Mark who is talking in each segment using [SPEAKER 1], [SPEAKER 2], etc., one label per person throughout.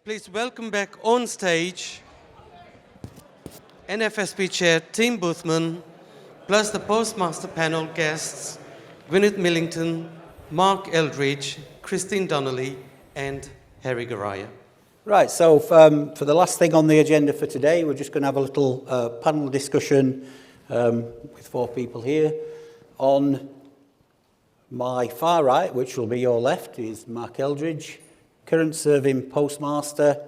[SPEAKER 1] Please welcome back on stage NFSP Chair Tim Boothman, plus the Postmaster Panel guests Gwyneth Millington, Mark Eldridge, Christine Donnelly, and Harry Goraya.
[SPEAKER 2] Right, so for the last thing on the agenda for today, we're just going to have a little panel discussion with 4 people here. On my far right, which will be your left, is Mark Eldridge, current serving Postmaster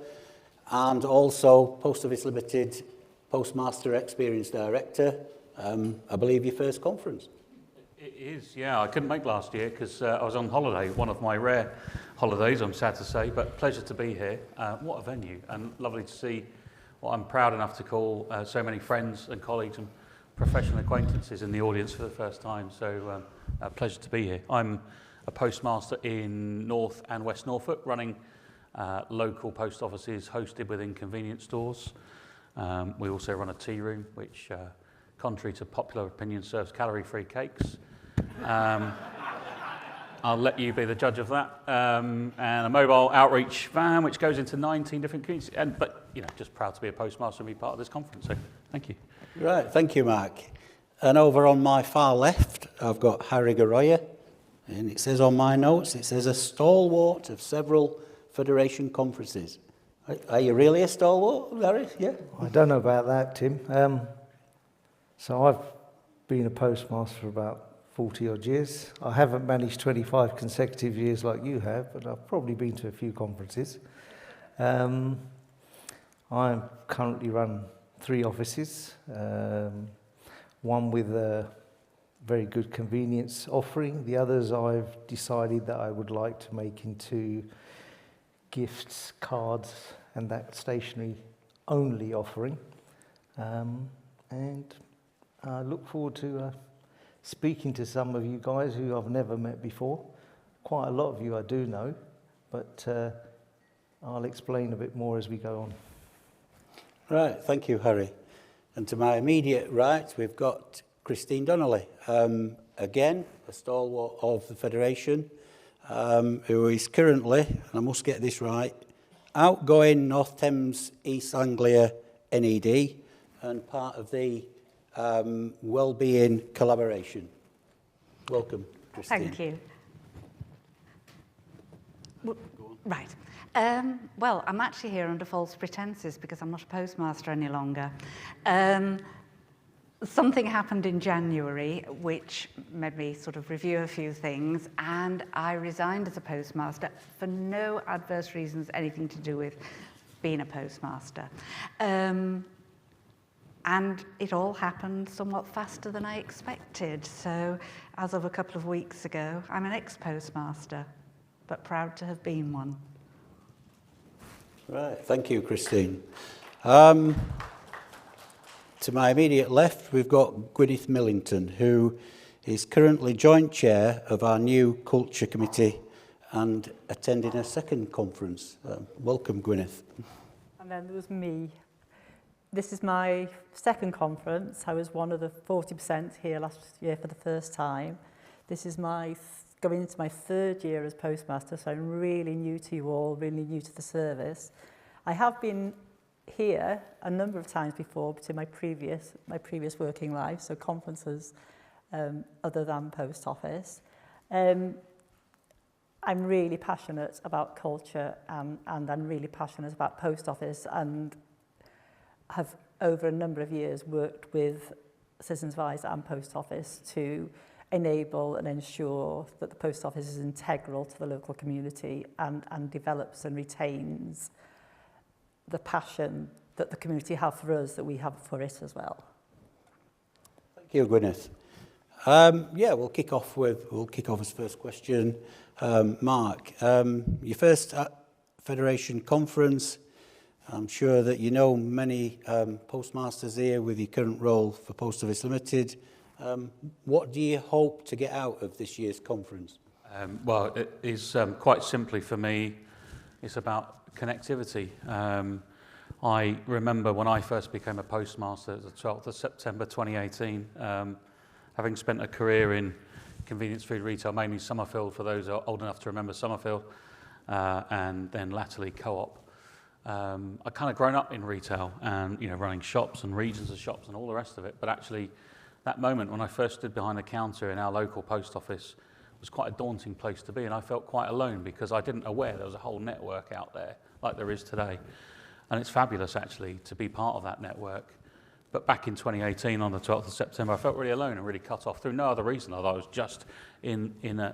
[SPEAKER 2] and also Post Office Limited Postmaster Experience Director. I believe your first conference.
[SPEAKER 3] It is, yeah. I couldn't make last year because I was on holiday, one of my rare holidays, I'm sad to say, but pleasure to be here. What a venue, and lovely to see what I'm proud enough to call so many friends and colleagues and professional acquaintances in the audience for the first time. So a pleasure to be here. I'm a postmaster in North and West Norfolk, running local post offices hosted within convenience stores. We also run a tea room, which, contrary to popular opinion, serves calorie-free cakes. I'll let you be the judge of that. And a mobile outreach van, which goes into 19 different communities. But, you know, just proud to be a postmaster and be part of this conference. So, thank you.
[SPEAKER 2] Right, thank you, Mark. And over on my far left, I've got Harry Goraya. And it says on my notes, it says a stalwart of several Federation conferences. Are you really a stalwart, Harry? Yeah?
[SPEAKER 4] I don't know about that, Tim. So I've been a postmaster for about 40 odd years. I haven't managed 25 consecutive years like you have, but I've probably been to a few conferences. I currently run 3 offices, one with a very good convenience offering. The others I've decided that I would like to make into gifts, cards, and that stationery only offering. And I look forward to speaking to some of you guys who I've never met before. Quite a lot of you I do know, but I'll explain a bit more as we go on.
[SPEAKER 2] Right, thank you, Harry. And to my immediate right, we've got Christine Donnelly, again, a stalwart of the Federation, who is currently, and I must get this right, outgoing North Thames East Anglia NED and part of the Wellbeing Collaboration. Welcome, Christine.
[SPEAKER 5] Thank you. Right. Well, I'm actually here under false pretenses because I'm not a postmaster any longer. Something happened in January which made me sort of review a few things, and I resigned as a postmaster for no adverse reasons, anything to do with being a postmaster. And it all happened somewhat faster than I expected. So as of a couple of weeks ago, I'm an ex-postmaster, but proud to have been one.
[SPEAKER 2] Right, thank you, Christine. To my immediate left, we've got Gwyneth Millington, who is currently joint chair of our new Culture Committee and attending a second conference. Welcome, Gwyneth.
[SPEAKER 6] And then there was me. This is my second conference. I was one of the 40% here last year for the first time. This is going into my 3rd year as postmaster, so I'm really new to you all, really new to the service. I have been here a number of times before, but in my previous working life, so conferences other than post office. I'm really passionate about culture and I'm really passionate about post office, and have over a number of years worked with Citizens Advice and Post Office to enable and ensure that the post office is integral to the local community and develops and retains the passion that the community have for us, that we have for it as well.
[SPEAKER 2] Thank you, Gwyneth. Yeah, we'll kick off as first question. Mark, your first Federation conference. I'm sure that you know many postmasters here with your current role for Post Office Limited. What do you hope to get out of this year's conference?
[SPEAKER 3] Well, it is quite simply for me, it's about connectivity. I remember when I first became a postmaster, the 12th of September 2018, having spent a career in convenience food retail, mainly Summerfield, for those who are old enough to remember Summerfield, and then latterly Co-op. I kind of grown up in retail and, you know, running shops and regions of shops and all the rest of it. But actually, that moment when I first stood behind the counter in our local post office was quite a daunting place to be. And I felt quite alone because I didn't aware there was a whole network out there like there is today. And it's fabulous, actually, to be part of that network. But back in 2018, on the 12th of September, I felt really alone and really cut off through no other reason other than I was just in an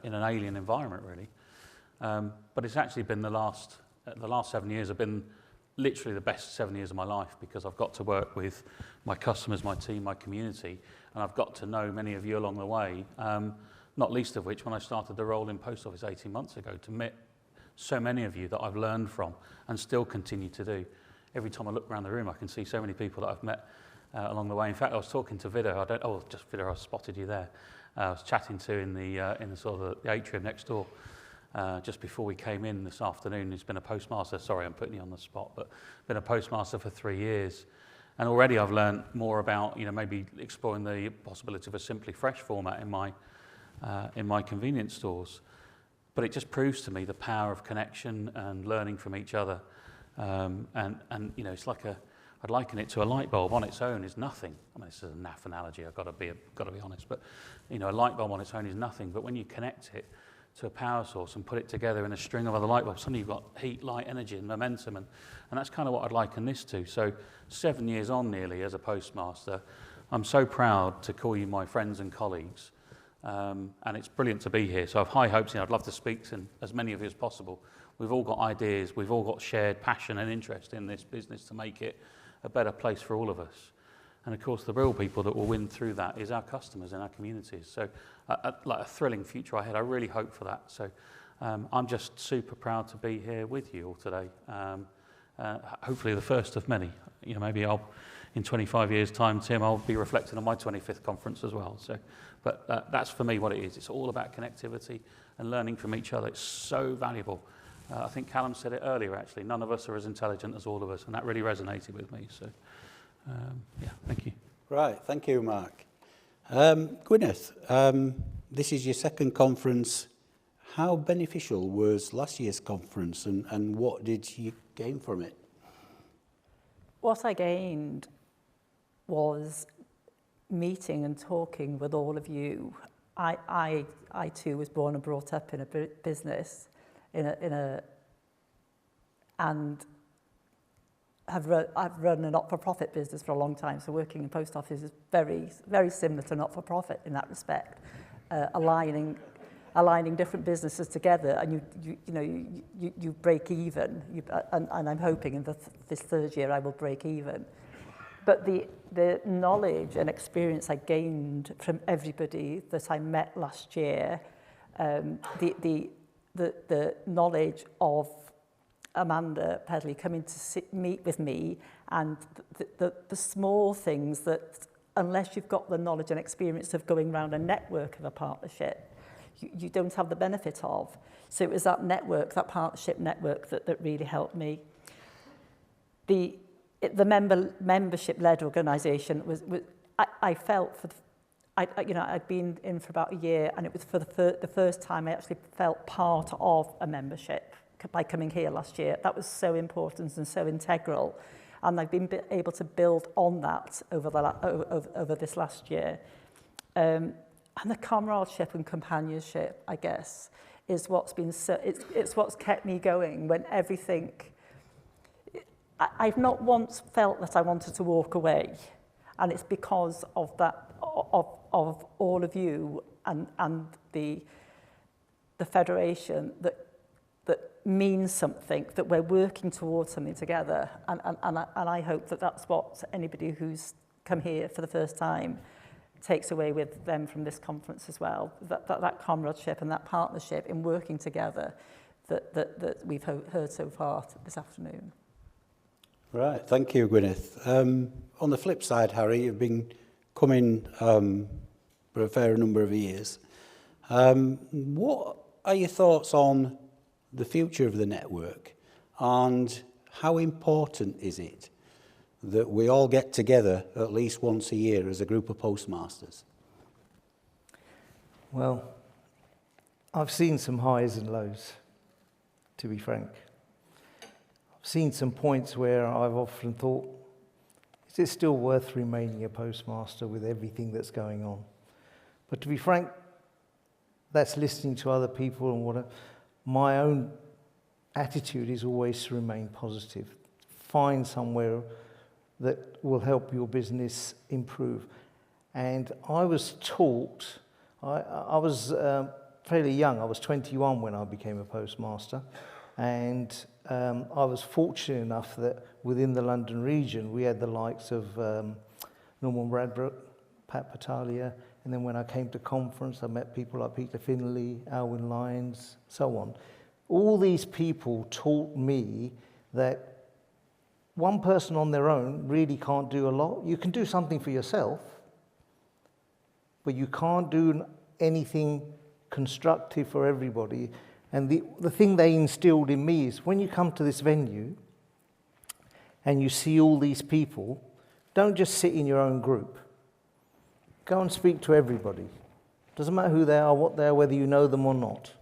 [SPEAKER 3] alien environment, really. But it's actually been the last 7 years have been literally the best 7 years of my life, because I've got to work with my customers, my team, my community, and I've got to know many of you along the way, not least of which when I started the role in Post Office 18 months ago, to meet so many of you that I've learned from and still continue to do. Every time I look around the room, I can see so many people that I've met along the way. In fact, I was talking to Vida. Vida, I spotted you there. I was chatting to in the sort of the atrium next door just before we came in this afternoon. He's been a postmaster. Sorry, I'm putting you on the spot, but been a postmaster for 3 years. And already I've learned more about, you know, maybe exploring the possibility of a Simply Fresh format in my convenience stores. But it just proves to me the power of connection and learning from each other. And you know, it's like I'd liken it to a light bulb on its own is nothing. I mean, this is a naff analogy. I've got to be honest. But you know, a light bulb on its own is nothing. But when you connect it to a power source and put it together in a string of other light bulbs, suddenly you've got heat, light, energy, and momentum. And that's kind of what I'd liken this to. So 7 years on, nearly as a postmaster, I'm so proud to call you my friends and colleagues. And it's brilliant to be here. So I have high hopes, and I'd love to speak to as many of you as possible. We've all got ideas, we've all got shared passion and interest in this business to make it a better place for all of us. And of course, the real people that will win through that is our customers and our communities. So like a thrilling future ahead. I really hope for that. So I'm just super proud to be here with you all today. Hopefully the first of many. You know, maybe in 25 years' time, Tim, I'll be reflecting on my 25th conference as well. So, but that's for me what it is. It's all about connectivity and learning from each other. It's so valuable. I think Callum said it earlier, actually. None of us are as intelligent as all of us, and that really resonated with me. So, yeah, thank you.
[SPEAKER 2] Right, thank you, Mark. Gwyneth, this is your second conference. How beneficial was last year's conference, and what did you gain from it?
[SPEAKER 6] What I gained was meeting and talking with all of you. I too was born and brought up in a business, and I've run a not-for-profit business for a long time. So working in post office is very, very similar to not-for-profit in that respect, aligning different businesses together, and you break even. And I'm hoping in this third year I will break even. But the knowledge and experience I gained from everybody that I met last year, the knowledge of Amanda Pedley coming to meet with me, and the small things that, unless you've got the knowledge and experience of going around a network of a partnership, you don't have the benefit of. So it was that network, that partnership network that really helped me. The membership-led organisation I felt I'd been in for about a year, and it was for the first time I actually felt part of a membership by coming here last year. That was so important and so integral, and I've been able to build on that over this last year. And the comradeship and companionship, I guess, is what's been it's what's kept me going when everything. I've not once felt that I wanted to walk away, and it's because of that, of all of you and the federation that means something, that we're working towards something together, and I hope that that's what anybody who's come here for the first time takes away with them from this conference as well. That comradeship and that partnership in working together that we've heard so far this afternoon.
[SPEAKER 2] Right, thank you, Gwyneth. On the flip side, Harry, you've been coming for a fair number of years. What are your thoughts on the future of the network, and how important is it that we all get together at least once a year as a group of postmasters?
[SPEAKER 4] Well, I've seen some highs and lows, to be frank. I've seen some points where I've often thought, is it still worth remaining a postmaster with everything that's going on? But to be frank, that's listening to other people and whatever. My own attitude is always to remain positive. Find somewhere that will help your business improve. And I was taught, I was fairly young, I was 21 when I became a postmaster, and I was fortunate enough that within the London region we had the likes of Norman Bradbrook, Pat Patalia, and then when I came to conference I met people like Peter Finlay, Alwyn Lyons, so on. All these people taught me that one person on their own really can't do a lot. You can do something for yourself, but you can't do anything constructive for everybody. And the thing they instilled in me is when you come to this venue and you see all these people, don't just sit in your own group. Go and speak to everybody. Doesn't matter who they are, what they are, whether you know them or not.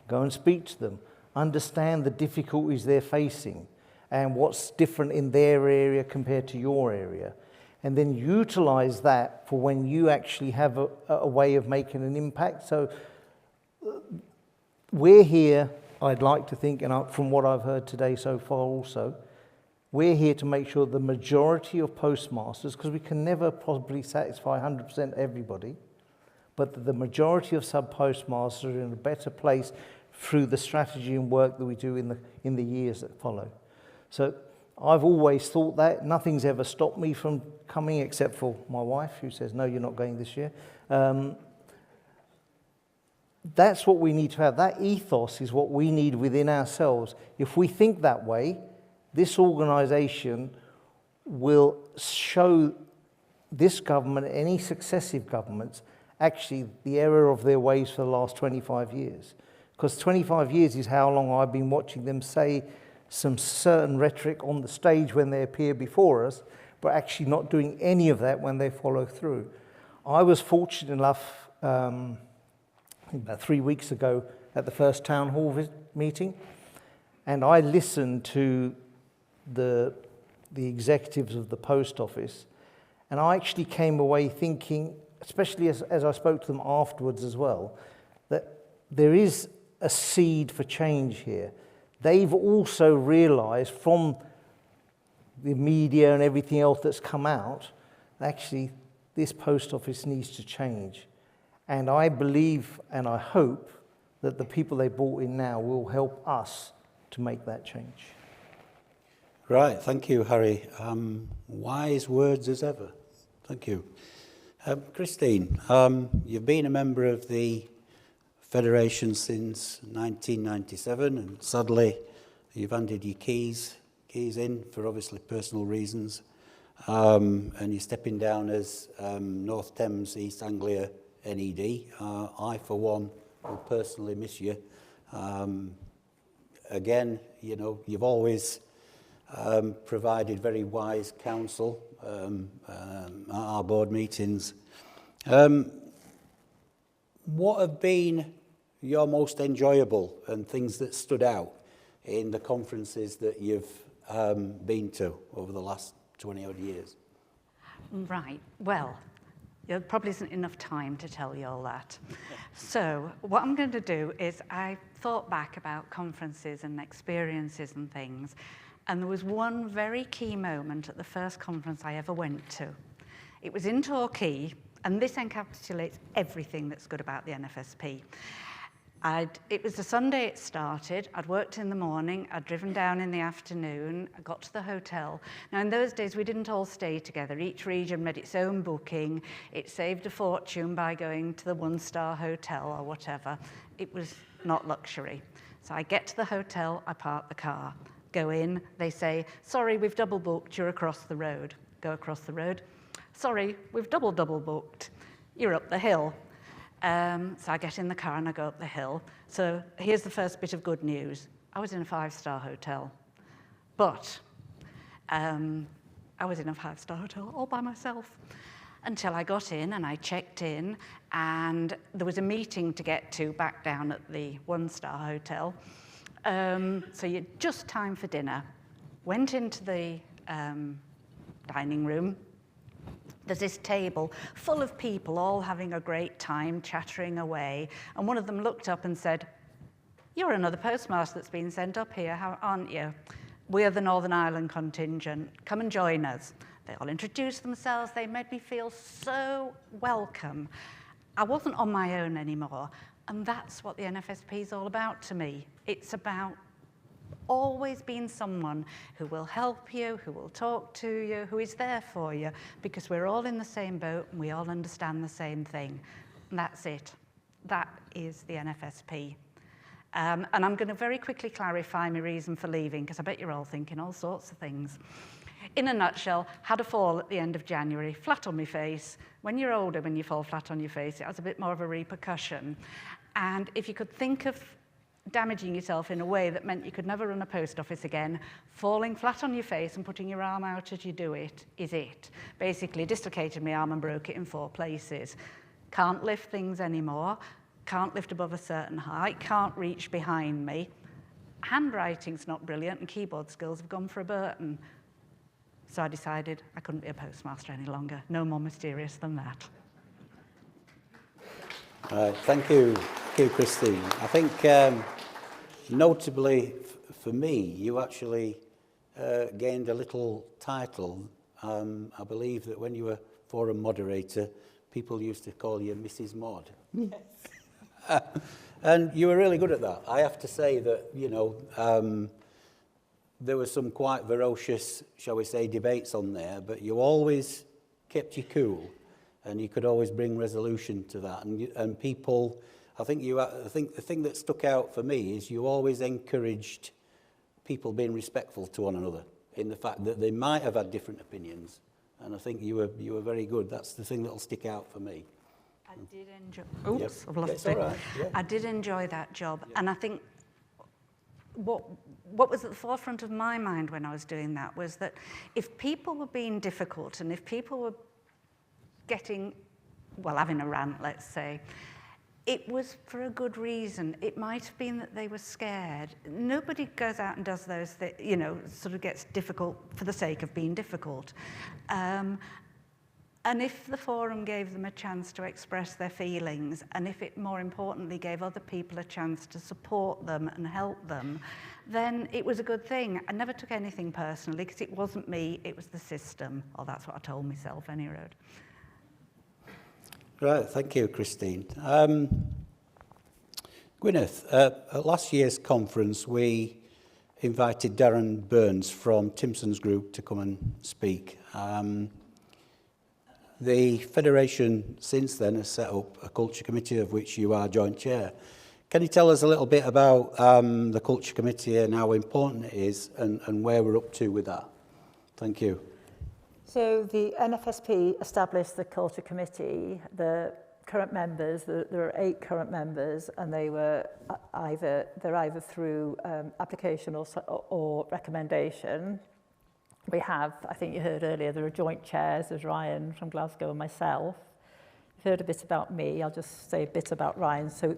[SPEAKER 4] Go and speak to them. Understand the difficulties they're facing and what's different in their area compared to your area. And then utilize that for when you actually have a way of making an impact. So we're here, I'd like to think, and from what I've heard today so far also, we're here to make sure the majority of postmasters, because we can never possibly satisfy 100% everybody, but the majority of sub-postmasters are in a better place through the strategy and work that we do in the years that follow. So I've always thought that. Nothing's ever stopped me from coming except for my wife, who says, no, you're not going this year. That's what we need to have. That ethos is what we need within ourselves. If we think that way, this organisation will show this government, any successive governments, actually the error of their ways for the last 25 years. Because 25 years is how long I've been watching them say some certain rhetoric on the stage when they appear before us, but actually not doing any of that when they follow through. I was fortunate enough, about 3 weeks ago, at the first town hall meeting, and I listened to the executives of the post office, and I actually came away thinking, especially as I spoke to them afterwards as well, that there is a seed for change here. They've also realised from the media and everything else that's come out, actually this post office needs to change. And I believe and I hope that the people they brought in now will help us to make that change.
[SPEAKER 2] Right, thank you, Harry. Wise words as ever. Thank you. Christine, you've been a member of the Federation since 1997, and sadly you've handed your keys in for obviously personal reasons, and you're stepping down as North Thames East Anglia NED. I, for one, will personally miss you. Again, you know, you've always provided very wise counsel at our board meetings. What have been your most enjoyable and things that stood out in the conferences that you've been to over the last 20 odd years?
[SPEAKER 5] Right, well, there probably isn't enough time to tell you all that. So what I'm going to do is I thought back about conferences and experiences and things, and there was one very key moment at the first conference I ever went to. It was in Torquay, and this encapsulates everything that's good about the NFSP. It was the Sunday it started. I'd worked in the morning, I'd driven down in the afternoon, I got to the hotel. Now in those days we didn't all stay together. Each region made its own booking. It saved a fortune by going to the one-star hotel or whatever. It was not luxury. So I get to the hotel, I park the car, go in, they say, sorry, we've double booked, you're across the road. Go across the road. Sorry, we've double booked, you're up the hill. So I get in the car and I go up the hill. So here's the first bit of good news. I was in a 5-star hotel, but I was in a 5-star hotel all by myself until I got in and I checked in, and there was a meeting to get to back down at the 1-star hotel. So you had just time for dinner. went into the dining room. There's this table full of people all having a great time, chattering away. And one of them looked up and said, "You're another postmaster that's been sent up here, aren't you? We're the Northern Ireland contingent. Come and join us." They all introduced themselves. They made me feel so welcome. I wasn't on my own anymore. And that's what the NFSP is all about to me. It's about always being someone who will help you, who will talk to you, who is there for you, because we're all in the same boat and we all understand the same thing. And that's it. That is the NFSP. And I'm going to very quickly clarify my reason for leaving, because I bet you're all thinking all sorts of things. In a nutshell, had a fall at the end of January, flat on my face. When you're older, when you fall flat on your face, it has a bit more of a repercussion. And if you could think of damaging yourself in a way that meant you could never run a post office again, falling flat on your face and putting your arm out as you do it is it. Basically, dislocated my arm and broke it in 4 places. Can't lift things anymore, can't lift above a certain height, can't reach behind me. Handwriting's not brilliant and keyboard skills have gone for a Burton. So I decided I couldn't be a postmaster any longer. No more mysterious than that.
[SPEAKER 2] Thank you, Christine. I think notably for me, you actually gained a little title. I believe that when you were forum moderator, people used to call you Mrs. Mod. Yes. And you were really good at that. I have to say that, you know, there were some quite ferocious, shall we say, debates on there, but you always kept you cool. And you could always bring resolution to that. And people, I think the thing that stuck out for me is you always encouraged people being respectful to one another in the fact that they might have had different opinions. And I think you were very good. That's the thing that'll stick out for me.
[SPEAKER 5] I did enjoy. Oops,
[SPEAKER 2] Yep.
[SPEAKER 5] I've lost
[SPEAKER 2] It's
[SPEAKER 5] it.
[SPEAKER 2] all right. Yeah.
[SPEAKER 5] I did enjoy that job,
[SPEAKER 2] Yeah.
[SPEAKER 5] and I think what was at the forefront of my mind when I was doing that was that if people were being difficult and if people were getting, well, having a rant, let's say, it was for a good reason. It might have been that they were scared. Nobody goes out and does those things, you know, sort of gets difficult for the sake of being difficult. And if the forum gave them a chance to express their feelings, and if it more importantly gave other people a chance to support them and help them, then it was a good thing. I never took anything personally because it wasn't me, it was the system. Or that's what I told myself anyway.
[SPEAKER 2] Right, thank you, Christine. Gwyneth, at last year's conference, we invited Darren Burns from Timson's group to come and speak. The Federation since then has set up a culture committee of which you are joint chair. Can you tell us a little bit about the culture committee and how important it is and where we're up to with that? Thank you.
[SPEAKER 6] So the NFSP established the culture committee. The current members, there are 8 current members, and they're either through application or recommendation. We have, I think you heard earlier, there are joint chairs. There's Ryan from Glasgow and myself. You've heard a bit about me. I'll just say a bit about Ryan. So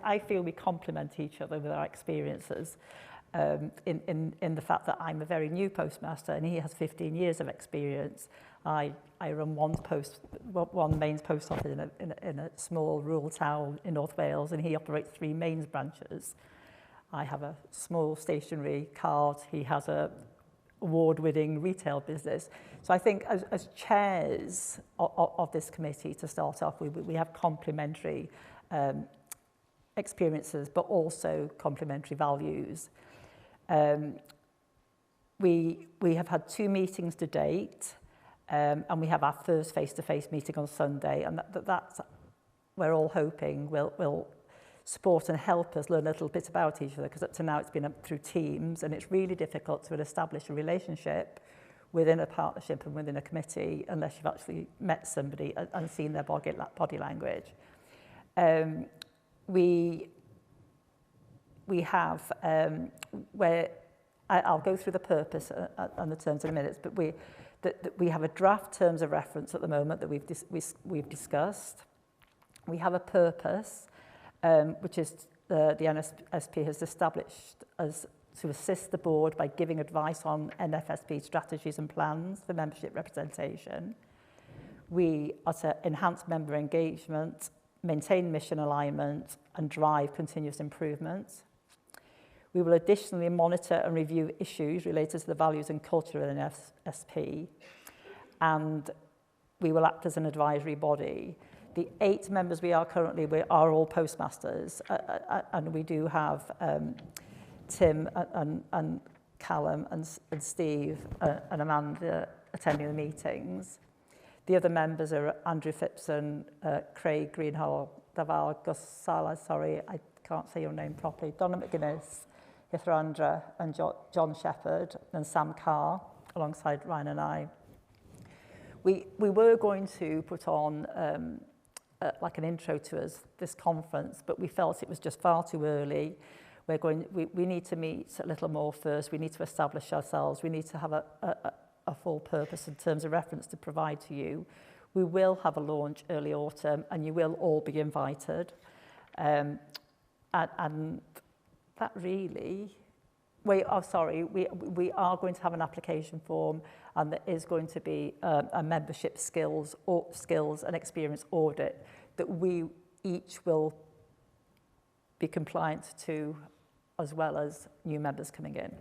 [SPEAKER 6] I feel we complement each other with our experiences. In the fact that I'm a very new postmaster and he has 15 years of experience. I run one mains post office in a small rural town in North Wales, and he operates 3 mains branches. I have a small stationery card. He has a award-winning retail business. So I think as chairs of this committee, to start off, we have complementary experiences, but also complementary values. We have had 2 meetings to date, and we have our first face-to-face meeting on Sunday, and that's we're all hoping will support and help us learn a little bit about each other, because up to now it's been through Teams, and it's really difficult to establish a relationship within a partnership and within a committee unless you've actually met somebody and seen their body language. We have, where I'll go through the purpose and the terms in a minute, but we have a draft terms of reference at the moment that we've discussed. We have a purpose, which is the NFSP has established as to assist the board by giving advice on NFSP strategies and plans for membership representation. We are to enhance member engagement, maintain mission alignment, and drive continuous improvement. We will additionally monitor and review issues related to the values and culture of the NFSP, and we will act as an advisory body. The 8 members we are currently, we are all postmasters, and we do have Tim and Callum and Steve and Amanda attending the meetings. The other members are Andrew Phipson, Craig Greenhall, Daval Gosala, sorry, I can't say your name properly, Donna McGuinness, Hithrandra, and John Shepherd, and Sam Carr, alongside Ryan and I. We were going to put on like an intro to this conference, but we felt it was just far too early. We need to meet a little more first. We need to establish ourselves. We need to have a full purpose in terms of reference to provide to you. We will have a launch early autumn, and you will all be invited. And that really, we are going to have an application form, and there is going to be a membership skills and experience audit that we each will be compliant to, as well as new members coming in.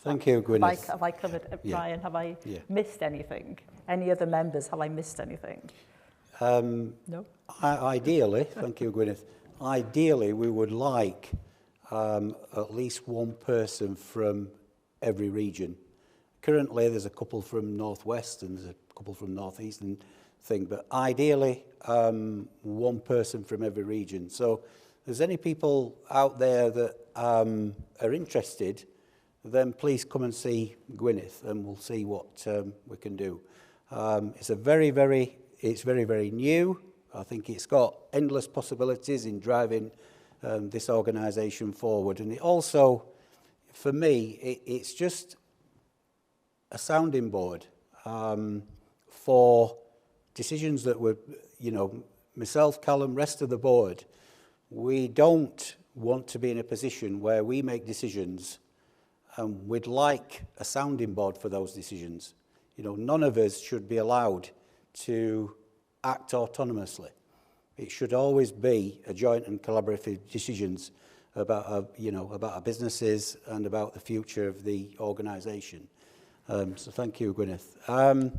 [SPEAKER 2] Thank you, Gwyneth.
[SPEAKER 6] Have I covered, Ryan, have I missed anything? Any other members, have I missed anything? No?
[SPEAKER 2] Ideally, thank you, Gwyneth. Ideally, we would like at least one person from every region. Currently, there's a couple from Northwest and there's a couple from Northeast and thing, but ideally, one person from every region. So if there's any people out there that are interested, then please come and see Gwyneth and we'll see what we can do. It's very, very new. I think it's got endless possibilities in driving this organisation forward. And it also, for me, it's just a sounding board for decisions that were, myself, Callum, rest of the board, we don't want to be in a position where we make decisions and we'd like a sounding board for those decisions. None of us should be allowed to act autonomously. It should always be a joint and collaborative decisions about our businesses and about the future of the organisation. So thank you, Gwyneth.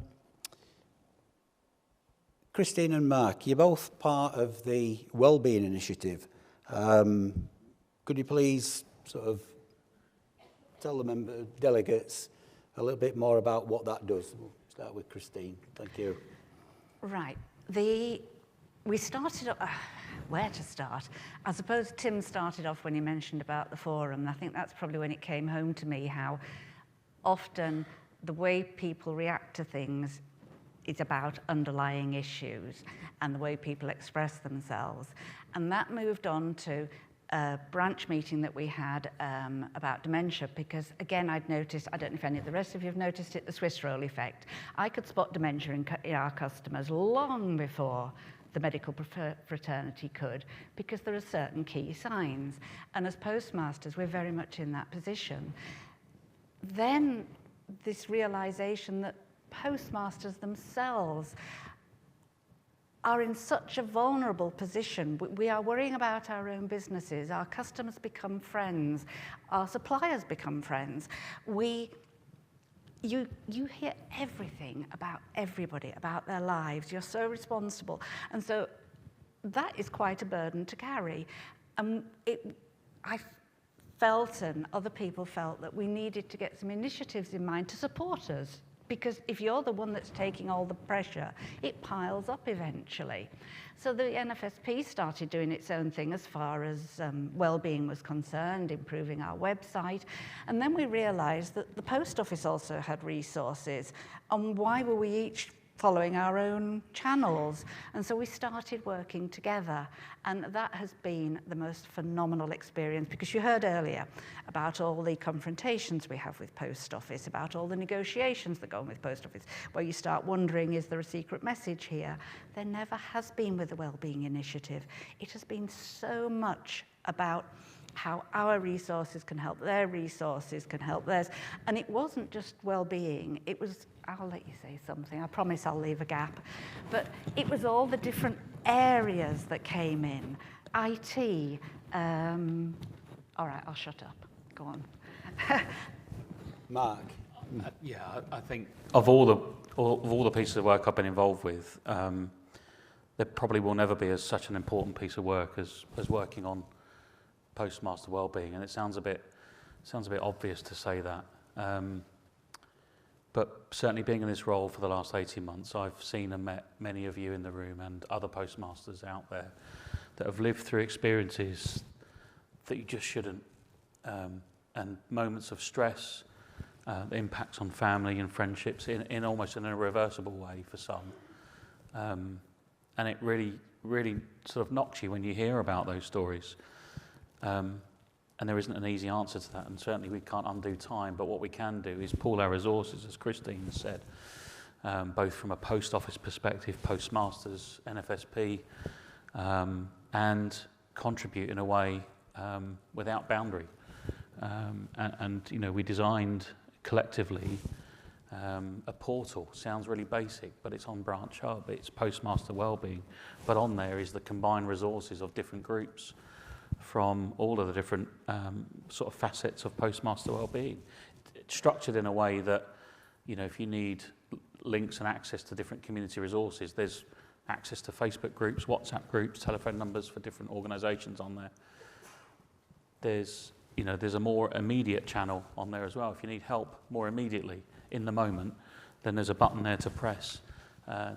[SPEAKER 2] Christine and Mark, you're both part of the Wellbeing Initiative. Could you please sort of tell the delegates a little bit more about what that does? We'll start with Christine. Thank you.
[SPEAKER 5] Right. We started, where to start? I suppose Tim started off when he mentioned about the forum, and I think that's probably when it came home to me how often the way people react to things is about underlying issues and the way people express themselves. And that moved on to a branch meeting that we had about dementia, because again, I'd noticed, I don't know if any of the rest of you have noticed it, the Swiss roll effect. I could spot dementia in our customers long before the medical fraternity could, because there are certain key signs. And as postmasters, we're very much in that position. Then this realization that postmasters themselves are in such a vulnerable position. We are worrying about our own businesses. Our customers become friends. Our suppliers become friends. You hear everything about everybody, about their lives. You're so responsible. And so that is quite a burden to carry. I felt, and other people felt, that we needed to get some initiatives in mind to support us. Because if you're the one that's taking all the pressure, it piles up eventually. So the NFSP started doing its own thing as far as well-being was concerned, improving our website. And then we realized that the post office also had resources. And why were we each following our own channels? And so we started working together. And that has been the most phenomenal experience, because you heard earlier about all the confrontations we have with post office, about all the negotiations that go on with post office, where you start wondering, is there a secret message here? There never has been with the Wellbeing Initiative. It has been so much about how our resources can help their resources, can help theirs. And it wasn't just well-being, it was, I'll let you say something, I promise I'll leave a gap, but it was all the different areas that came in. IT, all right, I'll shut up, go on.
[SPEAKER 2] Mark?
[SPEAKER 3] Yeah, I think of all the pieces of work I've been involved with, there probably will never be such an important piece of work as working on postmaster wellbeing, and it sounds a bit obvious to say that, but certainly being in this role for the last 18 months, I've seen and met many of you in the room and other postmasters out there that have lived through experiences that you just shouldn't, and moments of stress, the impacts on family and friendships in almost in a reversible way for some, and it really sort of knocks you when you hear about those stories. And there isn't an easy answer to that, and certainly we can't undo time, but what we can do is pool our resources, as Christine said, both from a post office perspective, postmasters, NFSP, and contribute in a way without boundary. And you know, we designed collectively a portal. Sounds really basic, but it's on Branch Hub, it's Postmaster Wellbeing, but on there is the combined resources of different groups from all of the different sort of facets of postmaster wellbeing. It's structured in a way that, you know, if you need links and access to different community resources, there's access to Facebook groups, WhatsApp groups, telephone numbers for different organisations on there. There's a more immediate channel on there as well. If you need help more immediately in the moment, then there's a button there to press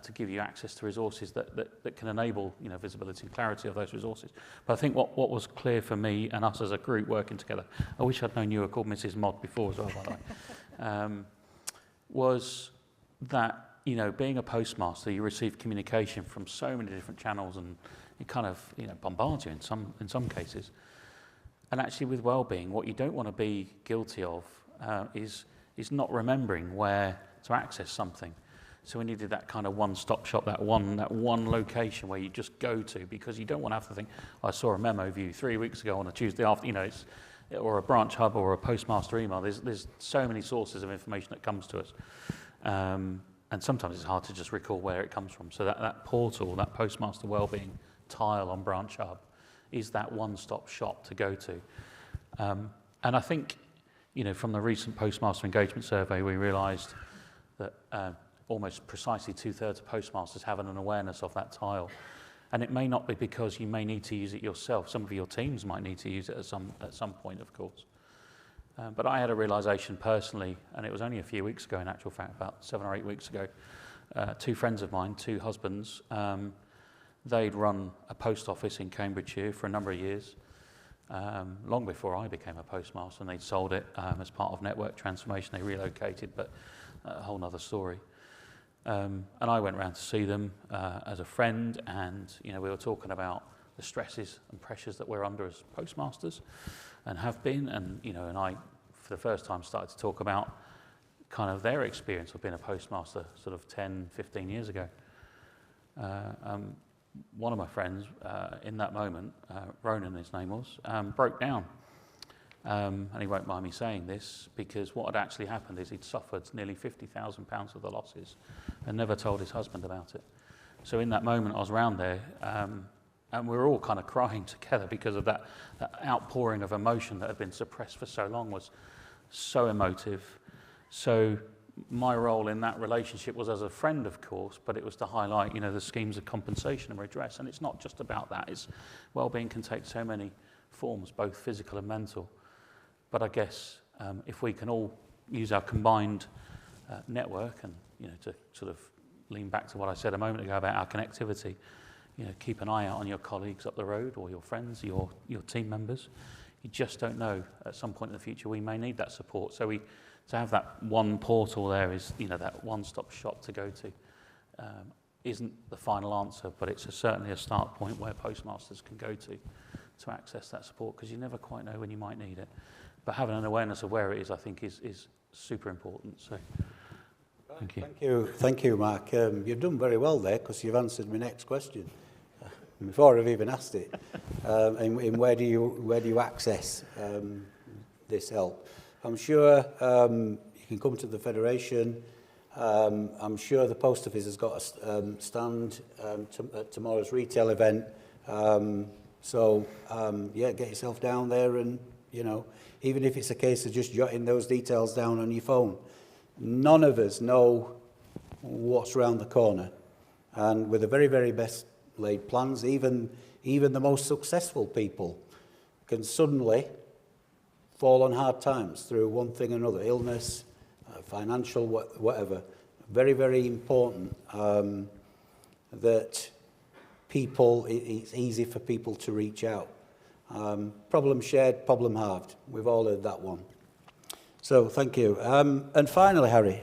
[SPEAKER 3] to give you access to resources that can enable, you know, visibility and clarity of those resources. But I think what was clear for me and us as a group working together, I wish I'd known you were called Mrs. Mod before as well, by the way, was that, you know, being a postmaster, you receive communication from so many different channels, and it kind of, you know, bombards you in some cases. And actually with wellbeing, what you don't want to be guilty of is not remembering where to access something. So we needed that kind of one-stop shop, that one location where you just go to, because you don't want to have to think, I saw a memo view 3 weeks ago on a Tuesday after, you know, or a branch hub or a postmaster email. There's so many sources of information that comes to us. And sometimes it's hard to just recall where it comes from. So that portal, that postmaster wellbeing tile on Branch Hub is that one-stop shop to go to. And I think, you know, from the recent postmaster engagement survey, we realised that almost precisely 2/3 of postmasters have an awareness of that tile. And it may not be because you may need to use it yourself. Some of your teams might need to use it at some point, of course. But I had a realisation personally, and it was only a few weeks ago in actual fact, about 7 or 8 weeks ago. 2 friends of mine, 2 husbands, they'd run a post office in Cambridgeshire for a number of years, long before I became a postmaster, and they'd sold it as part of network transformation. They relocated, but a whole nother story. And I went round to see them as a friend, and you know, we were talking about the stresses and pressures that we're under as postmasters and have been, and you know, and I for the first time started to talk about kind of their experience of being a postmaster sort of 10, 15 years ago. One of my friends in that moment, Ronan his name was, broke down. And he won't mind me saying this, because what had actually happened is he'd suffered nearly £50,000 of the losses and never told his husband about it. So in that moment I was around there, and we were all kind of crying together because of that outpouring of emotion that had been suppressed for so long was so emotive. So my role in that relationship was as a friend, of course, but it was to highlight, you know, the schemes of compensation and redress. And it's not just about that. It's well-being can take so many forms, both physical and mental. But I guess if we can all use our combined network, and you know, to sort of lean back to what I said a moment ago about our connectivity, you know, keep an eye out on your colleagues up the road or your friends, your team members. You just don't know. At some point in the future, we may need that support. So to have that one portal there is, you know, that one-stop shop to go to. Isn't the final answer, but it's certainly a start point where postmasters can go to access that support, because you never quite know when you might need it. But having an awareness of where it is, I think, is super important. So, thank you.
[SPEAKER 2] Thank you, Mark. You've done very well there, because you've answered my next question before I've even asked it. and where do you access this help? I'm sure you can come to the Federation. I'm sure the post office has got a stand at tomorrow's retail event. Yeah, get yourself down there, and even if it's a case of just jotting those details down on your phone. None of us know what's around the corner, and with the very, very best laid plans, even the most successful people can suddenly fall on hard times through one thing or another, illness, financial, whatever. Very, very important that it's easy for people to reach out. Problem shared, problem halved. We've all heard that one. So thank you. And finally, Harry,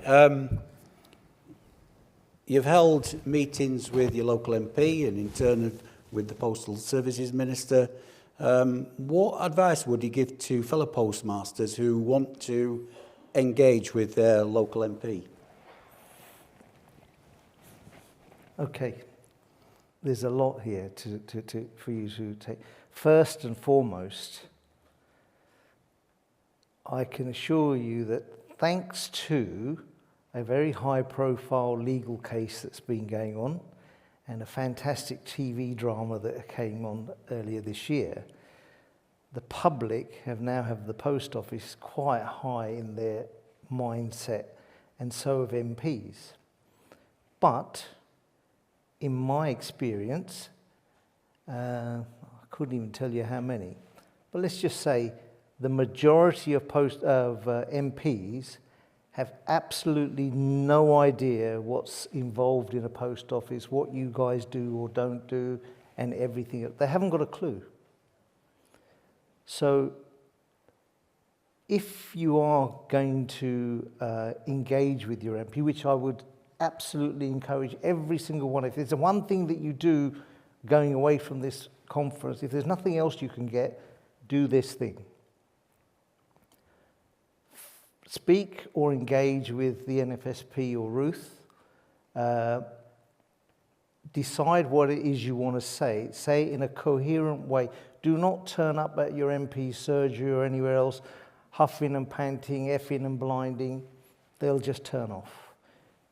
[SPEAKER 2] you've held meetings with your local MP and in turn with the Postal Services Minister. What advice would you give to fellow postmasters who want to engage with their local MP?
[SPEAKER 4] Okay, there's a lot here for you to take. First and foremost, I can assure you that thanks to a very high-profile legal case that's been going on and a fantastic TV drama that came on earlier this year, the public now have the post office quite high in their mindset, and so have MPs. But in my experience, I couldn't even tell you how many, but let's just say the majority of MPs have absolutely no idea what's involved in a post office, what you guys do or don't do, and everything. They haven't got a clue. So if you are going to engage with your MP, which I would absolutely encourage every single one, if there's one thing that you do going away from this conference, if there's nothing else you can get, do this thing. Speak or engage with the NFSP or Ruth. Decide what it is you want to say. Say it in a coherent way. Do not turn up at your MP's surgery or anywhere else huffing and panting, effing and blinding. They'll just turn off.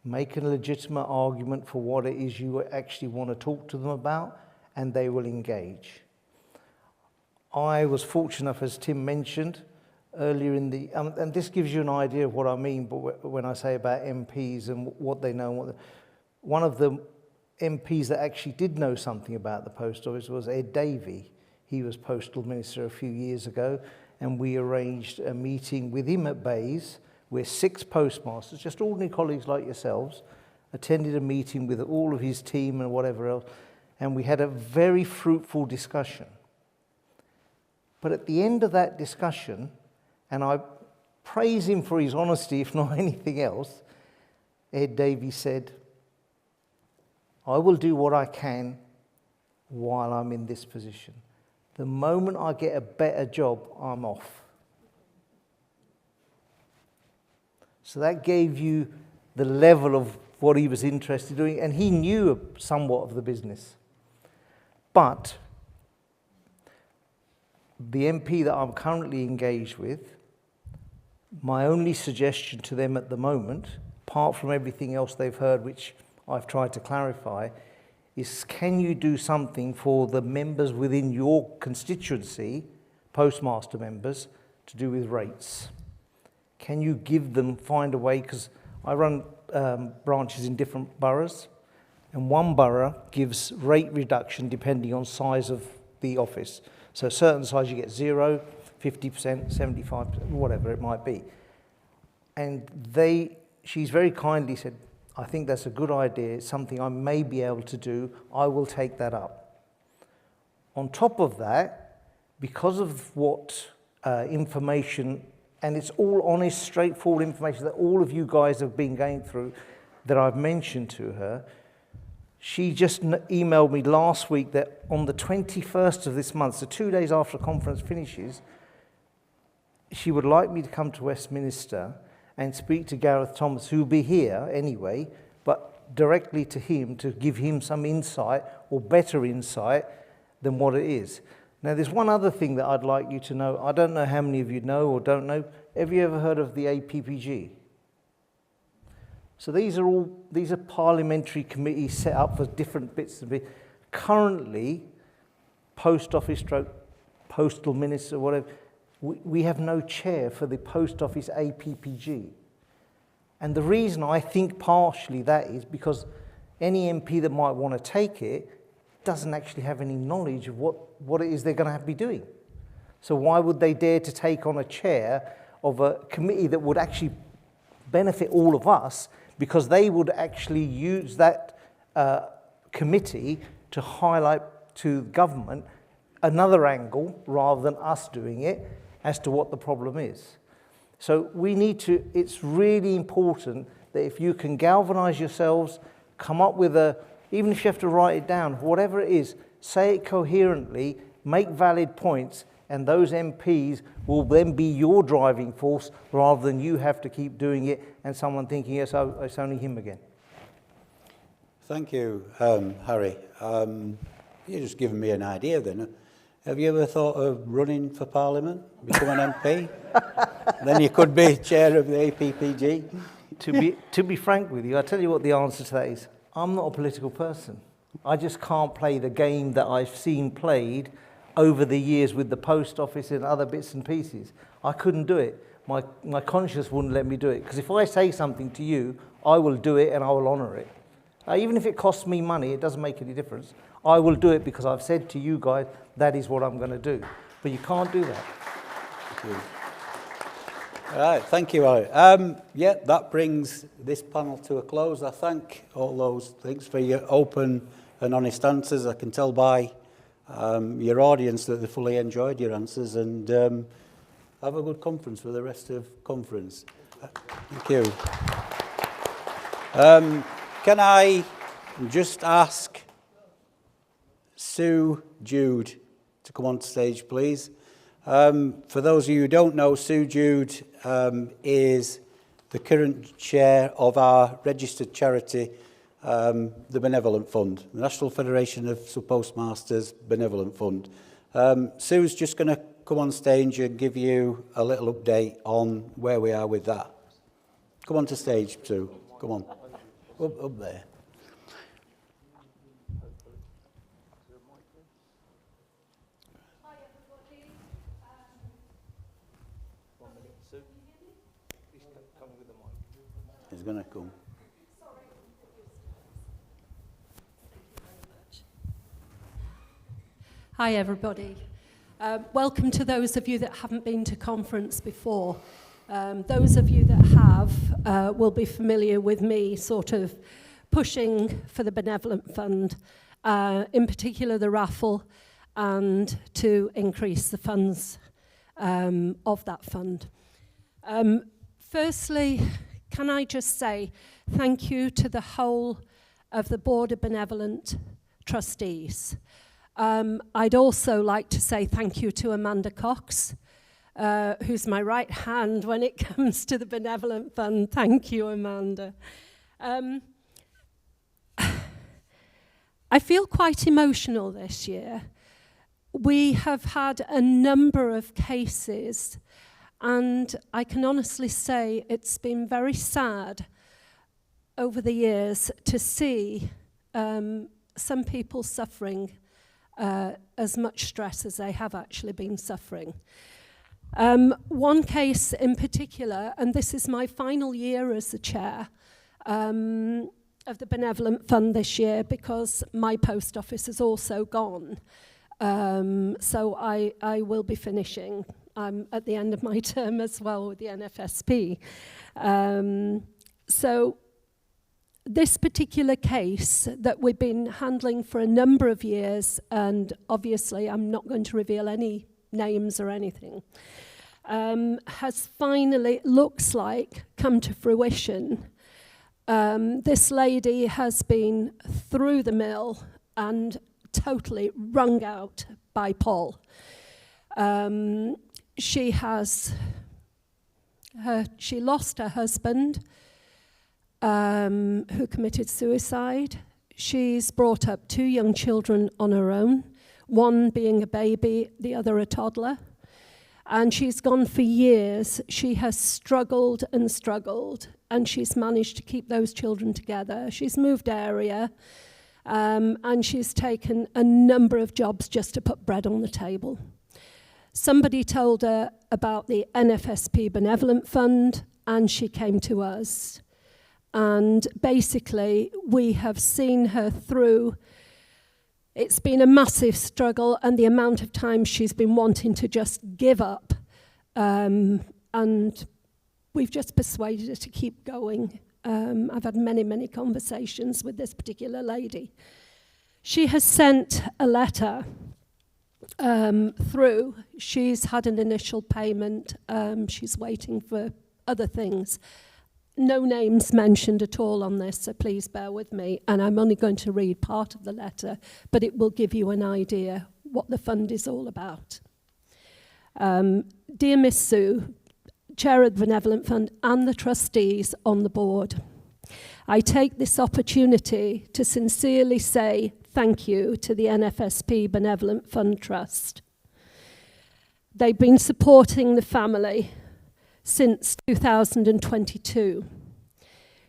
[SPEAKER 4] Make a legitimate argument for what it is you actually want to talk to them about, and they will engage. I was fortunate enough, as Tim mentioned, earlier in the, and this gives you an idea of what I mean, but when I say about MPs and what they know, one of the MPs that actually did know something about the post office was Ed Davey. He was Postal Minister a few years ago, and we arranged a meeting with him at Bays, where 6 postmasters, just ordinary colleagues like yourselves, attended a meeting with all of his team and whatever else, and we had a very fruitful discussion. But at the end of that discussion, and I praise him for his honesty, if not anything else, Ed Davey said, I will do what I can while I'm in this position. The moment I get a better job, I'm off. So that gave you the level of what he was interested in doing, and he knew somewhat of the business. But the MP that I'm currently engaged with, my only suggestion to them at the moment, apart from everything else they've heard, which I've tried to clarify, is can you do something for the members within your constituency, postmaster members, to do with rates? Can you give them, find a way, because I run branches in different boroughs, and one borough gives rate reduction depending on size of the office. So a certain size you get 0, 50%, 75%, whatever it might be. And she's very kindly said, I think that's a good idea, it's something I may be able to do, I will take that up. On top of that, because of what information, and it's all honest, straightforward information that all of you guys have been going through that I've mentioned to her, she just emailed me last week that on the 21st of this month, so 2 days after the conference finishes, she would like me to come to Westminster and speak to Gareth Thomas, who will be here anyway, but directly to him to give him some insight or better insight than what it is. Now, there's one other thing that I'd like you to know. I don't know how many of you know or don't know. Have you ever heard of the APPG? So these are parliamentary committees set up for different bits of it. Currently, Post Office stroke Postal Minister, whatever, we have no chair for the Post Office APPG. And the reason I think partially that is because any MP that might want to take it doesn't actually have any knowledge of what it is they're going to have to be doing. So why would they dare to take on a chair of a committee that would actually benefit all of us, because they would actually use that committee to highlight to government another angle rather than us doing it as to what the problem is. So we need to, it's really important that if you can galvanise yourselves, come up with even if you have to write it down, whatever it is, say it coherently, make valid points, and those MPs will then be your driving force rather than you have to keep doing it and someone thinking, yes, oh, it's only him again.
[SPEAKER 2] Thank you, Harry. You've just given me an idea then. Have you ever thought of running for Parliament, become an MP? Then you could be chair of the APPG.
[SPEAKER 4] To be frank with you, I'll tell you what the answer to that is. I'm not a political person. I just can't play the game that I've seen played over the years with the Post Office and other bits and pieces. I couldn't do it. My conscience wouldn't let me do it. Because if I say something to you, I will do it and I will honour it. Even if it costs me money, it doesn't make any difference. I will do it because I've said to you guys, that is what I'm going to do. But you can't do that.
[SPEAKER 2] Thank you. All right, thank you, Harry. Yeah, that brings this panel to a close. I thank all those things for your open and honest answers. I can tell by your audience that they fully enjoyed your answers, and have a good conference for the rest of conference. Thank you. Can I just ask Sue Jude to come on stage, please? For those of you who don't know, Sue Jude is the current chair of our registered charity, the Benevolent Fund, the National Federation of Postmasters Benevolent Fund. Sue's just going to come on stage and give you a little update on where we are with that. Come on to stage, Sue. Come on. Up there. He's going to come.
[SPEAKER 7] Hi everybody. Welcome to those of you that haven't been to conference before. Those of you that have will be familiar with me sort of pushing for the Benevolent Fund, in particular the raffle, and to increase the funds of that fund. Firstly, can I just say thank you to the whole of the Board of Benevolent Trustees. I'd also like to say thank you to Amanda Cox, who's my right hand when it comes to the Benevolent Fund. Thank you, Amanda. I feel quite emotional this year. We have had a number of cases, and I can honestly say it's been very sad over the years to see some people suffering as much stress as they have actually been suffering. One case in particular, and this is my final year as the chair of the Benevolent Fund this year because my post office is also gone. So I will be finishing at the end of my term as well with the NFSP. So this particular case that we've been handling for a number of years, and obviously I'm not going to reveal any names or anything, has finally, looks like, come to fruition. This lady has been through the mill and totally wrung out by Paul. She lost her husband, who committed suicide. She's brought up 2 young children on her own one being a baby, the other a toddler. And she's gone for years. She has struggled and struggled, and she's managed to keep those children together. She's moved area, and she's taken a number of jobs just to put bread on the table. Somebody told her about the NFSP Benevolent Fund, and she came to us. And basically, we have seen her through. It's been a massive struggle, and the amount of times she's been wanting to just give up. And we've just persuaded her to keep going. I've had many, many conversations with this particular lady. She has sent a letter through. She's had an initial payment. She's waiting for other things. No names mentioned at all on this, so please bear with me. And I'm only going to read part of the letter, but it will give you an idea what the fund is all about. Dear Miss Sue, Chair of the Benevolent Fund and the trustees on the board, I take this opportunity to sincerely say thank you to the NFSP Benevolent Fund Trust. They've been supporting the family since 2022.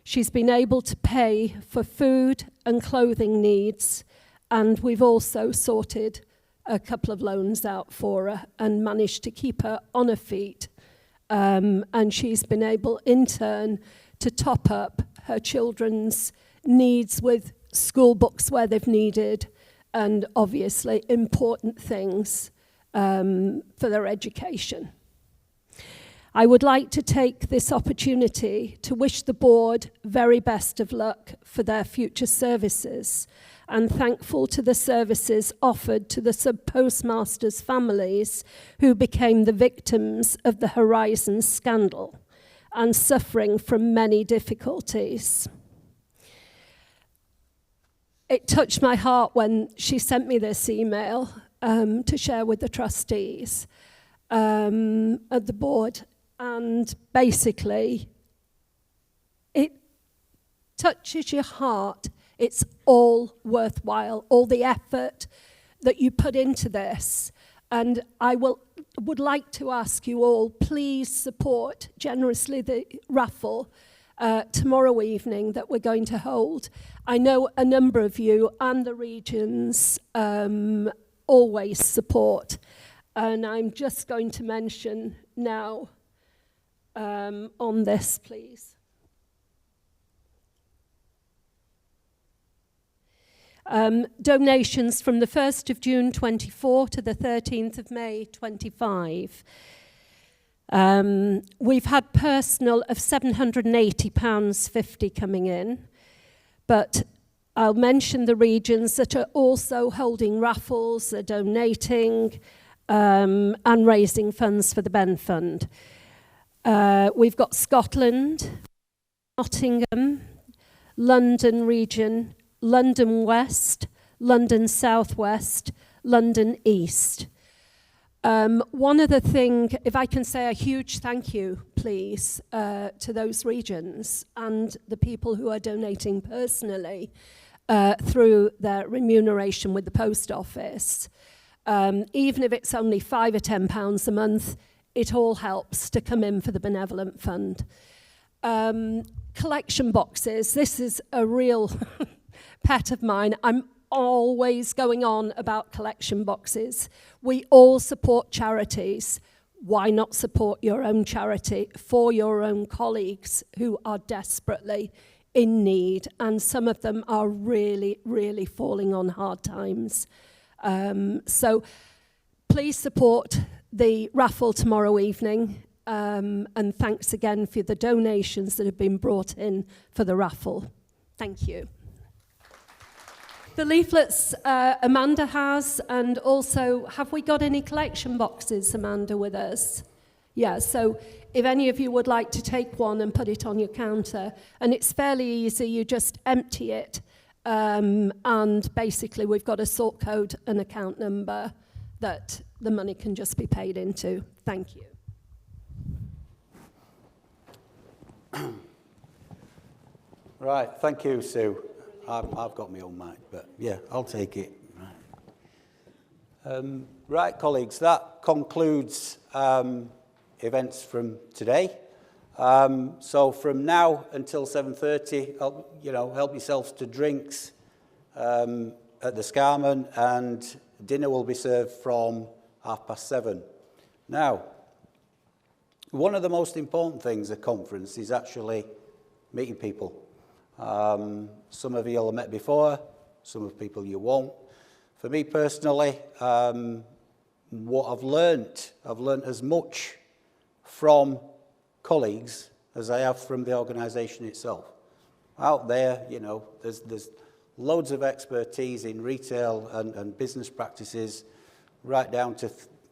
[SPEAKER 7] She's been able to pay for food and clothing needs, and we've also sorted a couple of loans out for her and managed to keep her on her feet. And she's been able, in turn, to top up her children's needs with school books where they've needed, and obviously important things for their education. I would like to take this opportunity to wish the board very best of luck for their future services, and thankful to the services offered to the sub-postmasters' families who became the victims of the Horizon scandal and suffering from many difficulties. It touched my heart when she sent me this email to share with the trustees of the board. And basically, it touches your heart. It's all worthwhile, all the effort that you put into this. And I would like to ask you all, please support generously the raffle tomorrow evening that we're going to hold. I know a number of you and the regions always support. And I'm just going to mention now on this, please. Donations from the 1st of June 24 to the 13th of May 25. We've had personal of £780.50 coming in, but I'll mention the regions that are also holding raffles, are donating, and raising funds for the Ben Fund. We've got Scotland, Nottingham, London region, London West, London Southwest, London East. One other thing, if I can say a huge thank you, please, to those regions and the people who are donating personally through their remuneration with the post office. Even if it's only £5 or £10 a month, it all helps to come in for the Benevolent Fund. Collection boxes, this is a real pet of mine. I'm always going on about collection boxes. We all support charities. Why not support your own charity for your own colleagues who are desperately in need? And some of them are really, really falling on hard times. So please support the raffle tomorrow evening. And thanks again for the donations that have been brought in for the raffle. Thank you. The leaflets Amanda has, and also, have we got any collection boxes, Amanda, with us? Yeah, so if any of you would like to take one and put it on your counter, and it's fairly easy, you just empty it, and basically we've got a sort code and account number that the money can just be paid into. Thank you.
[SPEAKER 2] Right, thank you, Sue. I've got my own mic, but yeah, I'll take it. Right. Right, colleagues, that concludes events from today. So from now until 7:30, help yourselves to drinks at the Scarman, and dinner will be served from 7:30. Now, one of the most important things at conference is actually meeting people. Some of you will have met before, some of the people you won't. For me personally, what I've learnt as much from colleagues as I have from the organisation itself. Out there, there's loads of expertise in retail and business practices, right down to,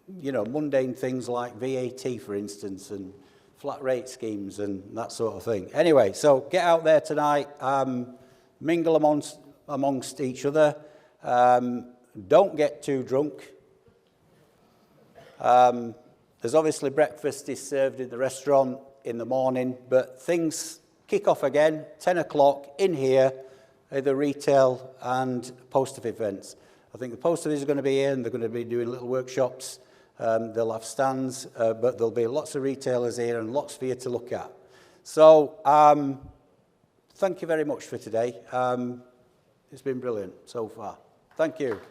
[SPEAKER 2] mundane things like VAT, for instance, and flat rate schemes and that sort of thing. Anyway, so get out there tonight, mingle amongst each other. Don't get too drunk. There's obviously breakfast is served in the restaurant in the morning, but things kick off again, 10 o'clock in here at the retail and post office events. I think the post office is going to be here and they're going to be doing little workshops. They'll have stands, but there'll be lots of retailers here and lots for you to look at. So thank you very much for today. It's been brilliant so far. Thank you.